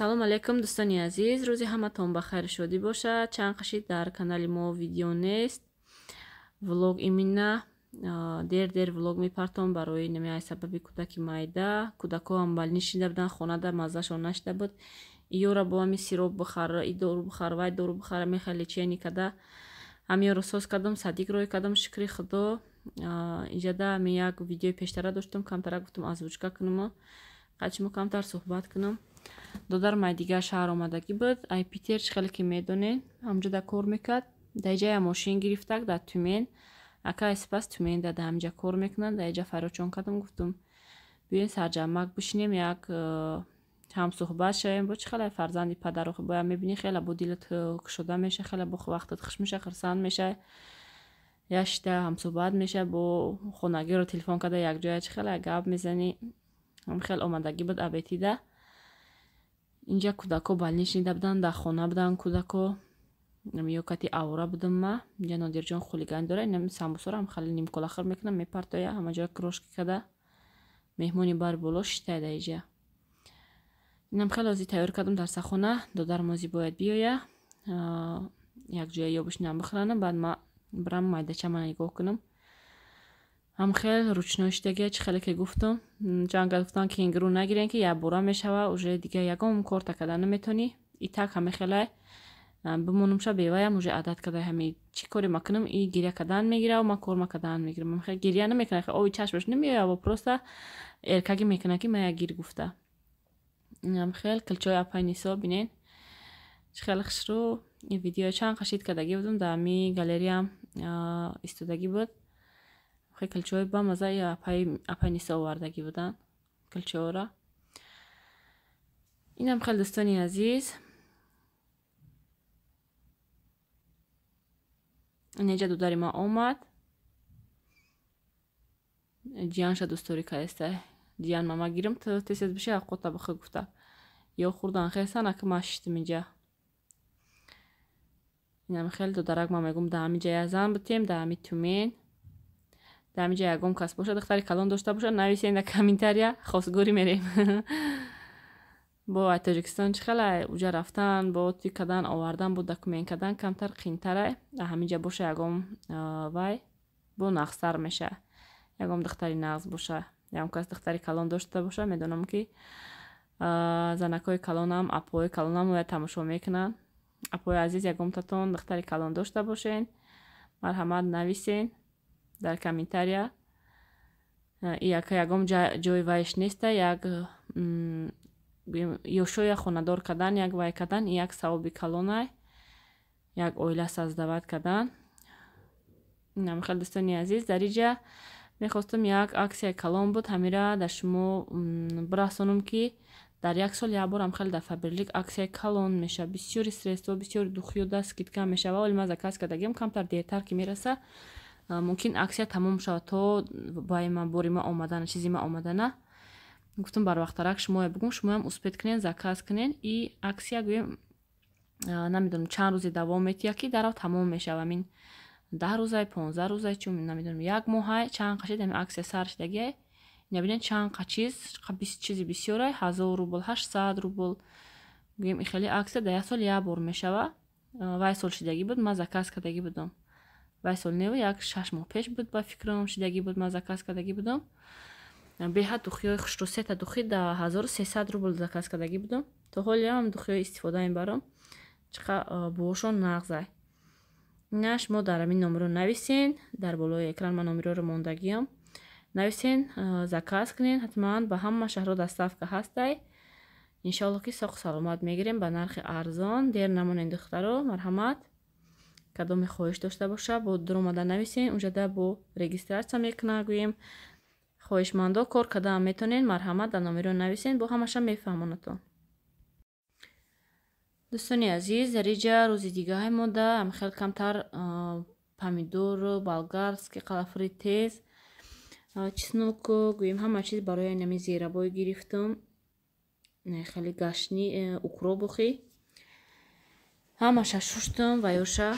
салом алейкум дӯстони азиз, рӯзи ҳаматон ба хайр шодӣ бошад. Чанд қашид дар канали мо видео нест. Влог имина дер влог мепартом барои намеай сабаби кӯдаки майда. Кӯдакҳоам балнишида буданд, хонада маззашон нашида буд. Иёра бо ами сироп бихар, и дору бихар, вай дору бихар, мехали чени када. Ҳамиёро соз кардам, садиқро кардам, шукри худо. Инҷада ами як видеои пештара доштам, камтара гуфтам озвучка кунам, қачмо камтар суҳбат кунам. Додар май дигар шаҳр омадагӣ буд. Ай Питер чӣ хеле ки медонен, ҳамҷода кор мекард. Даиҷая машин гирифтак дар Тюмен. Акай сипас Тюмен да ҳамҷа кор мекунад. Даиҷа файрочон кардам, гуфтам биёин сарҷамак бишинем, як ҳамсуҳбат шавем. Бо чӣ хеле фарзанди падаро боя мебинӣ, хеле бо дилат кушода меша, хеле бо вақтат хуш меша, хирсанд меша. Яшида ҳамсуҳбат меша, бо хонагиро телефон карда якҷоя чӣ хеле гап мезанӣ. Хеле омадагӣ буд абетида. Инҷа кӯдако балнишида буданд, дар хона буданд кӯдако. Ёкати авора будам ма. Инҷа Нодирҷон хулиган дора. Инам самбусорам хали нимколахир мекунам, мепартоя ҳамаҷоя крошки када. Меҳмони бар боло шитайда иҷа. Инам хеле ози тайёр кардам дар сахона. Додар мози бояд биёя. Якҷоя ё бишинам бихӯранам, баъд ма бирам майдачама нигоҳ кунам. Ҳам хел ручной шидагия чӣ хеле ки гуфтам. Ҷанга гуфтан кенгуру нагирен ки як бора мешава, уже дига ягон корта када наметонӣ. И так ҳаме хеле бимонумша беваям уже адат када ҳами чӣ коре макунам, и гиря кадан мегира, ма кор макадан мегирам. Хел гиря намекунам, оби чашмаш намеояд, ва просто эркагӣ мекунам ки ма як гир гуфта. Ҳам хел килчои апай Нисо бинен. Чӣ хеле хушрӯ. И видео чанд қашид кадагӣ будам, дар ами галереям истодагӣ буд. Килчаҳои бамазаи апай Нисо овардагӣ буданд килчаҳоро. Инам хел дӯстони азиз. Инеҷа додари ма омад. Ҷиянша дӯстори каеста. Ҷиян мама гирам то тез биши ақота бихӯ гуфта. Ё хурдан хесан ака ма шиштим инҷа. Инам хел додарак ма мегум да ами ҷая зан бутем, да ами Тюмен. Дар ҳамиҷа ягон кас бошад, духтари калон дошта бошад, нависен дар комментария, хосгӯрӣ мерем. Бо Тоҷикистон чӣ хеле уҷа рафтан, бо ту кадан овардан, бо документ кадан камтар қиинтара. Дар ҳамиҷа боша ягон вай бо нағзтар меша. Ягон духтари нағз боша. Ягон кас духтари калон дошта боша, медонам ки занакҳои калонам, апои калонам оя тамошо мекунанд. Апои азиз, ягонтатон духтари калон дошта бошен. Марҳамат нависен дар комментария. Ягон ҷои вайш неста, як ё шоя хонадор кадан, як вай кадан, як савоби калонай, як оила саздават кадан. Инам хел дӯстони азиз, дар иҷа мехостам як аксияи калон буд, ҳамира дар шумо бирасонам ки дар як сол як борам хел дар Фаберлик аксияи калон меша. Бисёри средство, бисёри духиёда скидка мешава, вале ман заказ кардагиам камтар дертар ки мераса. Мумкин аксия тамом шавад то баи ма бори ма омадана, чизи ма омадана. Гуфтам барвақтарак шумо бигум, шумоям успед кунен, заказ кунен. И аксия гӯем намедонам чанд рӯзе давом метия ки дарав тамом мешава. Мин 10 рӯзай, 15 рӯзай, чун намедонам як моҳай, чанд қашид ами аксия сар шидагиай. Набинен чанд қачиз, чизи бисёрай, 1000 рубл, 800 рубл. Гӯем и хеле аксия дар як сол як бор мешава. Вай сол шидагӣ буд, ма заказ кардагӣ будам. Вай сол нева як 6 моҳ пеш буд, ба фикрам шидагӣ буд, ма заказ кардагӣ будам. Беҳад духиёи хушрӯсета духӣ да 1300 рубл заказ кардагӣ будам. То ҳолиам духиёи истифода мебарам. Чиқа бошон нағзай. Ина шумо дар ами номеро нависен, дар болои экран ман номероро мондагиам. Нависен, заказ кунен, ҳатман ба ҳама шаҳрҳо доставка ҳастай. Иншоалло ки соғ саломат мегирем ба нархи арзон. Дер намонен духтаро, марҳамат. Кадоме хоҳиш дошта боша, бо дуромада нависен, унҷада бо регистратсия мекунад, гӯем хоҳишмандо кор кадаам метонен, марҳамат дар номеро нависен, бо ҳамаша мефаҳмонатон. дӯстони азиз, дар иҷа рӯзи дигаҳи мода хел камтар помидор, болгарский, қалафури тез, чесноку, гӯем ҳама чиз барои нами зерабой гирифтам. Хеле гашни укропухӣ. Ҳамаша шуштам ва ёша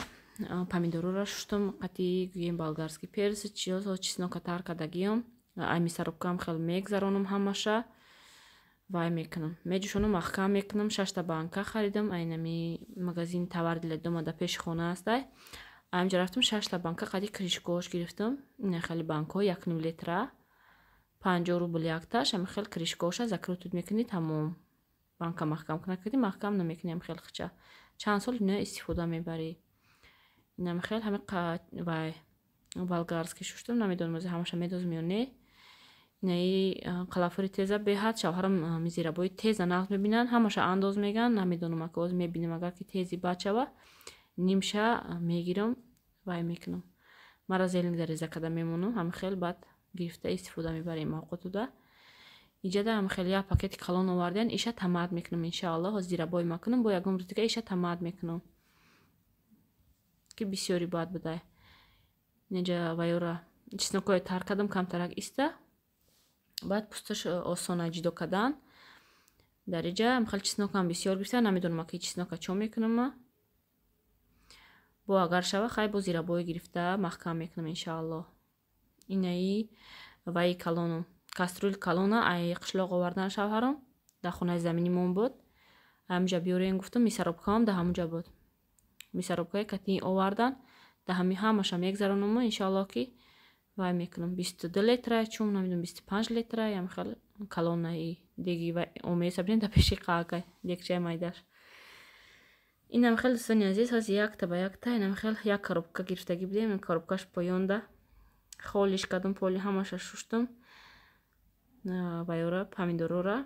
помидорро шуштам, қати гӯем болгарский перец, чеснока тар кардагиам. Ай мисаробкам хел мегзаронам ҳамаша. вай мекунам. Меҷӯшонам, махкам мекунам. 6 банка харидам. Айнами магазини тавардиле домада пеши хона астай. Амҷа рафтам 6 банка қади кришкош гирифтам. Ина хеле банкҳо 1 литра 50 рубл якташ. Ами хел кришкоша закрутуд мекунӣ тамом. Банка маҳкам накунӣ, маҳкам намекунӣ, ами хел хича. Чанд сол ино истифода мебарӣ. Инами хел ҳами вай болгарский шуштам, намедонам ози ҳамаша медозм ё не. Инаи қалафури теза беҳад шавҳарам мизирабои теза нағз мебинанд, ҳамаша андоз меган, намедонам ака оз мебинам агар ки тези бад шава, нимша мегирам, вай мекунам. Мара зелинг зареза када мемонам, ҳами хел бад гирифта истифода мебарем мавқутуда. Иҷада ҳами хел як пакети калон овардиян, иша тамад мекунам иншааллоҳ, ҳоз зирабой макунам, бо ягон рӯз дига иша тамад мекунам. Ки бисёри бад будай. Неҷа вайора чеснокҳои тар кардам камтарак иста. Баъд пусташ осона ҷудо кардан. Дар иҷа михал чеснокам бисёр гирифта, намедонам ки чеснока чо мекунам. Бо агар шава хай бо зирабой гирифта маҳкам мекунам иншааллоҳ. Инаи ваи калонам. Кастрюли калона ай қишлоқ овардан шавҳарам. Дар хонаи заминимон буд. Амҷа биёрем гуфтам, мисаробкаам да ҳамуҷа буд. Мисаробкаи катии овардан, да ҳами ҳамаша мегзаронам иншааллоҳ ки вай мекунам. 22 литра чум, намедонам 25 литра, ям хел калонаи деги вай омесабин да пеши қаакай, дегчаи майдаш. Инам хел дӯстони азиз, ҳози якта ба якта, инам хел як коробка гирифтагӣ будем, коробкаш поёнда холиш кардам, поли ҳамаша шуштам. Вайора помидорора.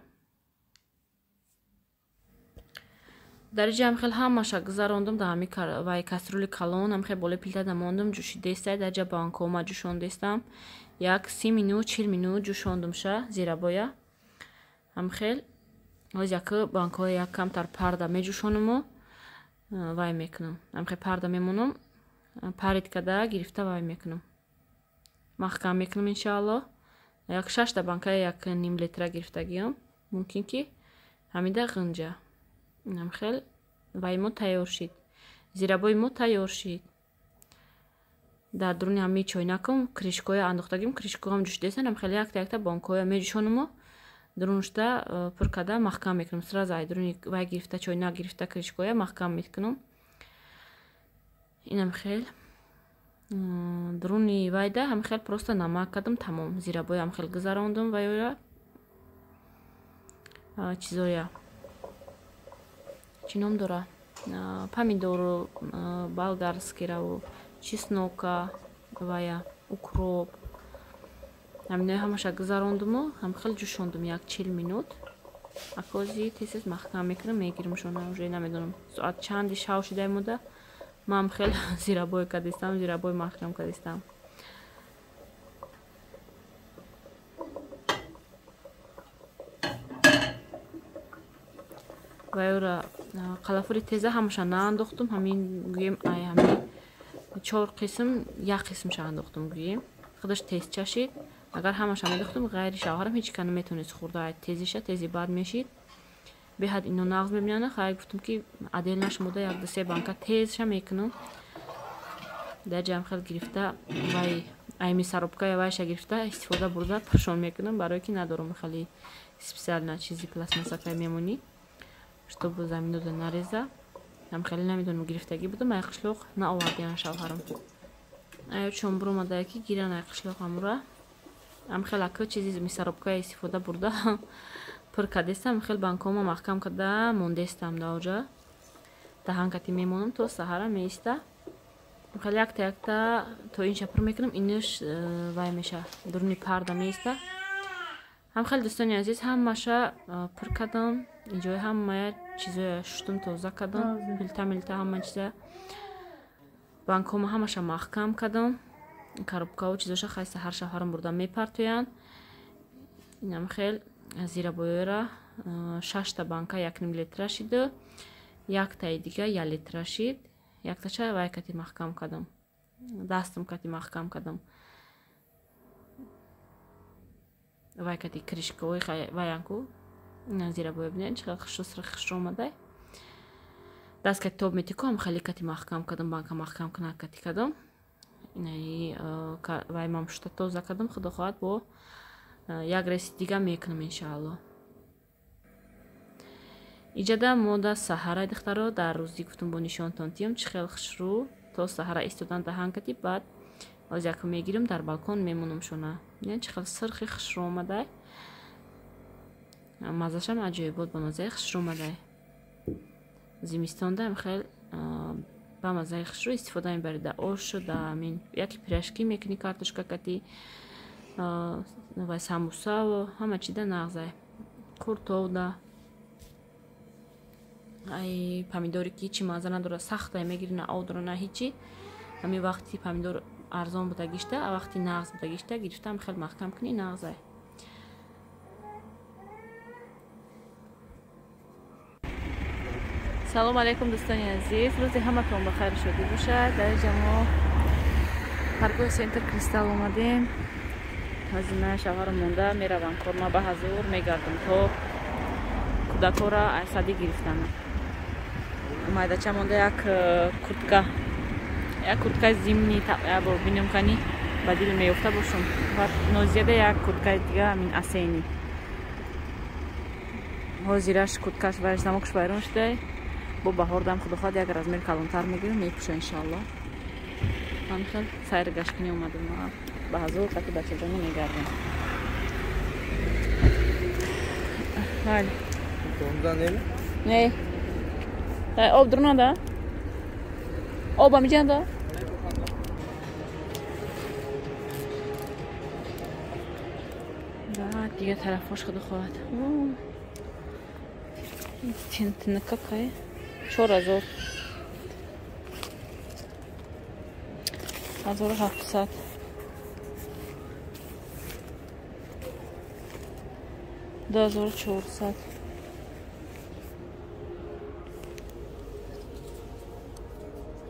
Дар иҷа ҳам хел ҳамаша гузарондам, да ҳами вай кастрюли калон, ҳам хел боле плитада мондам, ҷӯшидестай, дар иҷа банкома ҷӯшондестам. Як 30 минут, 40 минут ҷӯшондамша зирабоя. Ҳам хел ҳоз яка банкоя як камтар парда меҷӯшонамо, вай мекунам. Ҳам хел парда мемонам, парид када гирифта вай мекунам. Маҳкам мекунам иншааллоҳ. Як 6 банка 1 литра гирифтагиам. Мумкин ки ҳамида ғинҷа. Ҳам хел вай мо тайёр шид. Зирабои мо тайёр шид. Дар дуруни ҳами чойнакам кришкоя андохтагим, кришкоам ҷӯшидесан, ҳам хел якта банкоя меҷӯшонамо. Дуруншта пур када маҳкам мекунам. Сразу ай дуруни вай гирифта, чойнак гирифта кришкоя маҳкам мекунам. Инам хел дуруни вайда ҳам хел просто намак кардам тамом. Зирабой ҳам хел гузарондам вайора. Чизоя чӣ ном дора? Помидору болгарскираву, чеснока, вая укроп. Ҳаминаи ҳамаша гузарондаму, ҳам хел ҷӯшондам як 40 минут. Акози тез маҳкам мекунам, мегиримшона, уже намедонам соат чанди шав шидай муда. Ман хел зирабой кардистам, зирабой маҳкам кардистам. вайора қалафури теза ҳамаша наандохтам, ҳамин гӯем ай ҳамин 4 қисм як қисмша андохтам гӯем. худаш тез чашид. Агар ҳамаша медохтам ғайри шавҳарам ҳеҷ ка наметавонист хӯрда, ай тезиша тези бад мешид. Беҳад ино нағз мебинанд, хай гуфтам ки аделнаш мода як 2-3 банка тезша мекунам. Дар ҷам хел гирифта вай ай мисаробкая вайша гирифта истифода бурда пӯшон мекунам, барое ки надорам хали специально чизи пластмассакай мемонӣ, чтобы заминода нареза. Ҳам хеле намедонам гирифтагӣ будам, ай қишлоқ наовардиян шавҳарам. Ай чон буромада ки гиран ай қишлоқ амура. Ҳам хел ака чизи мисаробкая истифода бурда пур кардестам, хел банкома маҳкам карда мондестам даоҷа. Таҳанкати мемонам то саҳара меиста. Хел якта то инша пур мекунам, инаш вай меша дуруни парда меиста. ҳам хел дӯстони азиз ҳамаша пур кардам. Инҷои ҳамая чизоя шуштам тоза кардам, милта ҳама чиза. Банкома ҳамаша маҳкам кардам. Коробкао чизоша хай саҳар шавҳарам бурда мепартоянд. Инам хел зирабоёра 6 банка 1 литра шиду, яктаи дига 1 литра шид. Якташа вай кати маҳкам кардам. Дастам кати маҳкам кардам. Вай кати кришкаои ваянку зирабоя бинед чақар хушро омадай. Даст кати тоб метику ҳам хеле кати маҳкам кардам, банка маҳкам кунак кати кардам. Инаи вай мам шута тоза кардам, худо хоҳад бо як реси дига мекунам иншааллоҳ. иҷада мо да саҳара дихтаро дар рӯзи гуфтум бо нишонтонтиям чӣ хел хушрӯ то саҳара истодан даҳан кати баъд аз яко мегирим дар балкон мемонам шона ин чӣ хел сирхи хушрӯ омадай маззашам аҷоибот ба маззаи хушрӯ омадай зимистонда хел ба маззаи хушрӯ истифода мебаред да ошу да амин яки пирашкӣ мекунӣ картошка кати вай самусао ҳама чида нағзай қуртовда ай помидори ки ҳичи мазза надорад сахтай мегири на об дора на ҳичи ҳамин вақти помидор арзон буда гишта а вақти нағз буда гишта гирифтам хел маҳкам кунӣ нағзай салому алайкум дӯстони азиз рӯзи ҳаматон ба хайр шодӣ бошад дар инҷа мо ҳаргоҳи сентр кристал омадем ҳазина шавҳарам монда меравам кор ма ба ҳазур мегардам то кӯдакҳоро айсадӣ гирифтам майдача монда як курткаи зимни бинем кани ба дил меёфта бошам нозияда як курткаи дига амин асени ҳозираш курткаш вайш замокаш вайрон шудай бо баҳор дам худохоҳад як размер калонтар мегирам мепӯша иншаллоҳ ман хел сайри гаштинӣ омадам ба ҳазур қати бачаҷонӣ мегардам бале не об дурнада об амиҷанда баъд дигар тарафош худохоҳад тинакакай 4000 1700 2400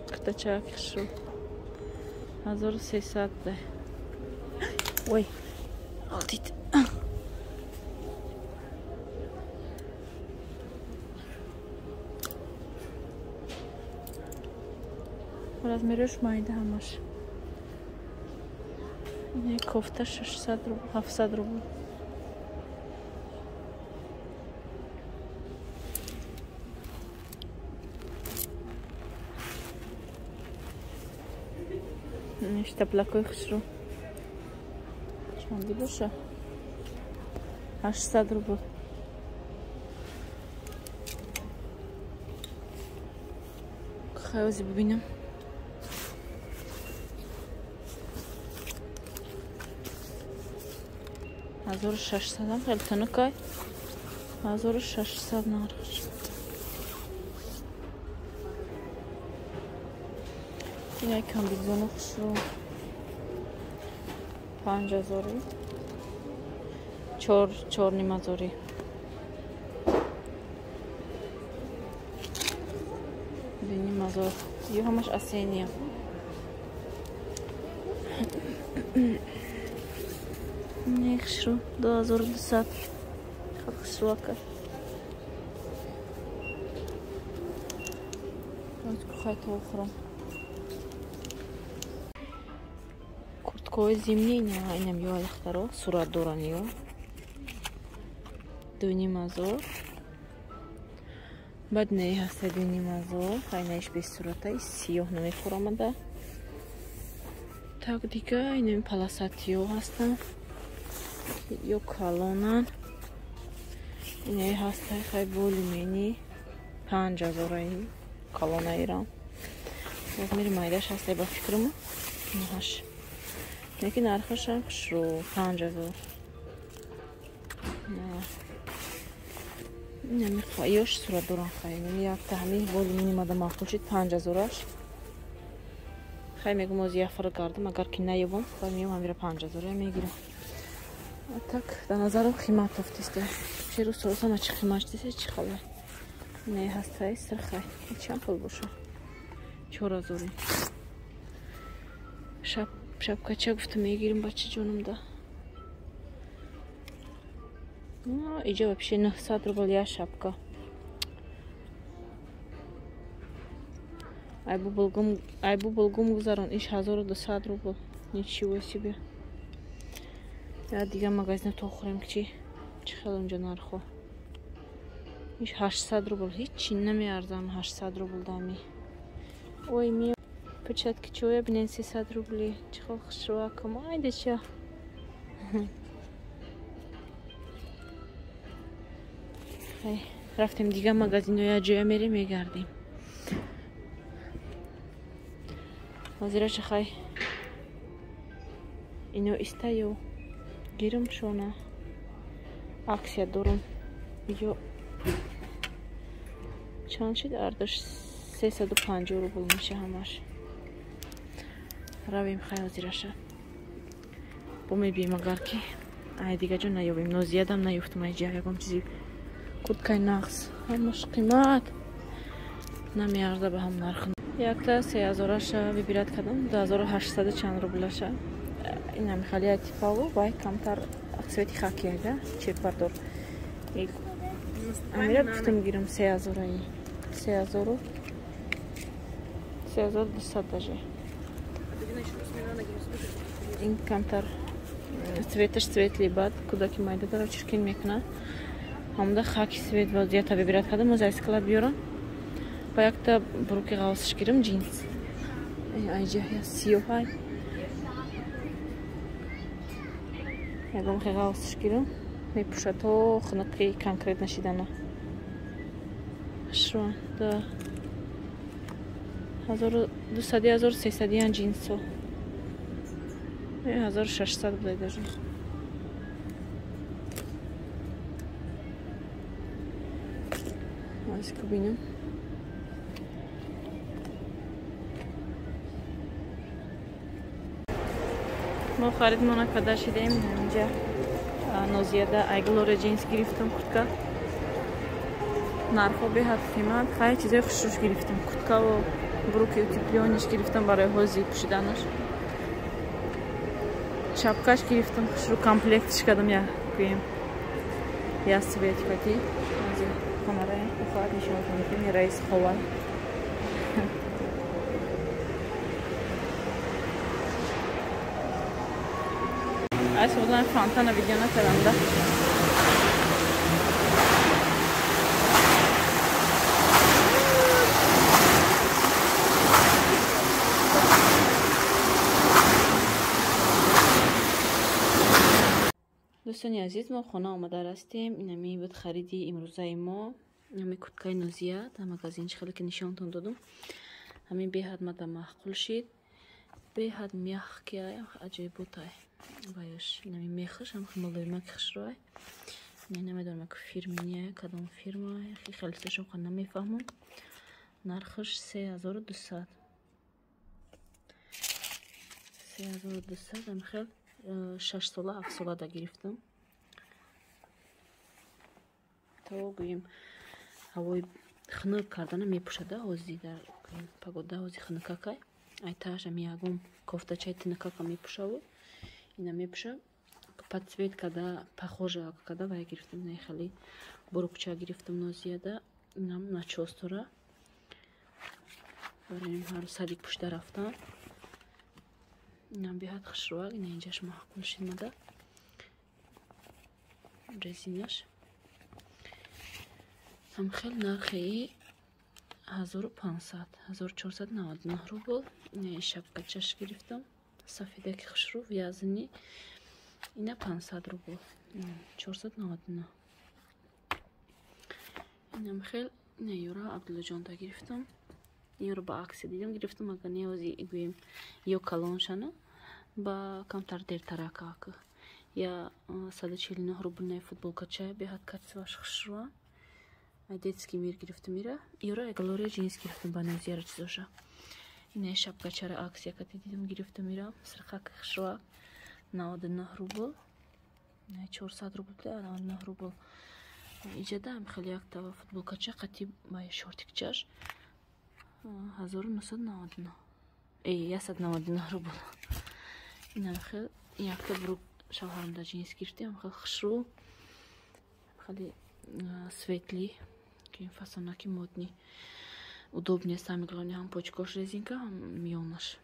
катачак шо 1300 да ой алтит размераш майда ҳамаш кофта 600 рубл 700 рубл штаплакои хушрӯ чанди боша 800 рубл хаёзи бибинам 1600 хел танакай 1600 нархш ин як комбинезони хушрӯ 5000 4 нимазори нимазор ё ҳамаш асения не хушрӯ 2200 хушрӯака хайто охрам курткаҳои зимни инам ё алахтаро сурат доран ё 2500 баъд не ҳаста 2500 айнаиш бесурата сиёҳ намехӯрамада так дига инами полосатиё ҳастан ё калонан инаи ҳастай хай боли мени 5000 ай калонаирам размери майдаш ҳастай ба фикрама наҳаш лекин нархашам хушрӯ 5000 ёш сурат дорам хай як таҳмин боли мени мада маъқул шид 5000аш хай мегум оз яфара гардам агар ки наёбам хай меём ҳамира 5000 мегирам так да назарам қимат офтиста черу сорсама чи қимат дисе чи хала не ҳастай сирхай чанд пул боша 4000 шапкача гуфта мегирим бачаҷонамда иҷа вообще 900 рубл я шапка айбу булгум гузарон иш 1200 рубл ничего себе я дига магазина то хӯрем чи хел унҷа нархо 800 рубл. Ҳичи намеарзам 800 рубл дами. Ой, ми перчатки чоя бинен 300 рубли. Чихол хушрувакам. Айда ча. Рафтем дига магазину я ҷоя мерем мегардим. Ҳозира чахай. Ино истаю. Гирам шона. Аксия дорум. Ё. Чанд шид ардаш 350 рубл меша ҳамаш. Равем хай ҳозираша. Бо мебием агар ки ай дига ҷо наёбем. Нозиядам наёфтам ай ҷа ягон чизи курткаи нағз. Ҳамаш қимат. Намеарза ба ҳам нарх. Якта 3000-аша вибират кардам. 2800 чанд рублаша. Инам хали типалу вай камтар цвети хакида чепардор. Амира гуфтам гирам 3000-аи. 3200 даже. Ин камтар цветаш цветли бад кудаки майда дара чиркин мекуна. Ҳамда хаки свет вазията вибират кардам. Аз айсклад биёрам. Ба якта бруки ғавсиш гирам джинс. Ай ҷаҳ я сиёҳай. Ягон ғавсиш гирам. Мепуша то хунуки конкретно шидана. Шо да 1200-1300 джинсо. 1600 будай даже. Аз кубинам. мо харидмона када шидем инҷа нозияда айглора джинс гирифтам куртка. Нархо беҳад қимат. Хай чизаи хушруш гирифтам. Курткаву бруки утеплёниш гирифтам барои ҳози пушиданаш. Шапкаш гирифтам. Хушру комплектиш кардам я гӯем. Я светкати. Ази камараи ухад нишонат мекунем раис ховай. Аз худам фонтана видео накардам да. дӯстони азиз, мо хона омада растем. Инами буд хариди имрӯзаи мо. Инами курткаи нозия да магазинчи хеле ки нишонтон додум. Ҳамин беҳад мада маъқул шид. Беҳад мягкия аҷоиб бутай. Вайош инами мехаш ҳам химолоимак хишрой. Намедонам ак фирминия кадом фирма хеле сашон хан намефаҳмам. Нархаш 3200. 3200 ам хел 6 сола 7 сола да гирифтам. То гӯем ҳавои хунук кардана мепушада ҳози дар пагода ҳози хунукакай. Ай таашам ягон кофтачаи тинакака мепушаву. Ина мепуша подсветка да похожа када вай гирифтам. Не хели бурукча гирифтам нозияда. Инам начос дора. Барем ҳар садик пушта рафтам. Инам беҳад хушруак. Ина инҷаш маъқул шид мада. Резинаш. Ҳам хел нархи 1499 рубл. Ина шапкачаш гирифтам. Сафедаки хушру вязани. Ина 500 рубл. 499. Инам хел ина юра Абдуллаҷонда гирифтам. Инро ба аксия дидам гирифтам. Ага не ҳози гӯем ё калоншана ба камтар дертарака. Я 149 рубл на футболкача беҳад качестваш хушруа. Ай детский мир гирифтам ира. Юра айглория джинс гирифтам ба нозияра чизоша. Ина шапкачара аксия кати дидам гирифтам ира. Сирхак хушруа 99 рубл. 400 рубл 99 рубл. Иҷада ам хели якта футболкача қати ба шортикчаш 1999. 199 рубл. Ина хел якта брук шавҳарамда джинс гирифтам. Хел хушру. Хели светли. Ки фасонаки модни. Удобнее самое главное ҳам почкош резинка ҳам миёнаш.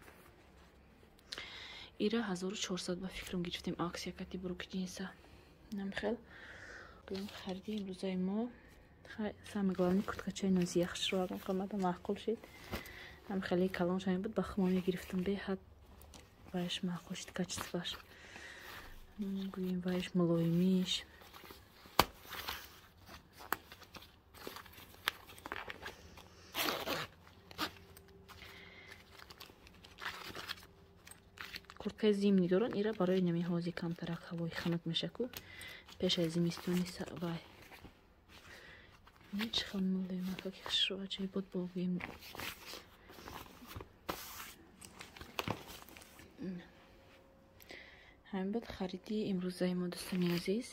Ира 1400 ба фикрам гирифтем аксия кати бруки джинса. Нам хел хариди имрӯзаи мо самое главное курткачаи нози яхшро агам қимата маъқул шид ҳам хеле калон шамин буд ба хумо мегирифтам беҳад вайш маъқул шид качестваш гӯем вайш мулоимиш курткаи зимни доран ира барои нами ҳози камтарак ҳавои ханук мешаку пеш аз зимистони вай чӣ мулоима как яхширо аҷоиб буд богӯем ҳамин буд хариди имрӯзаи мо дӯстони азиз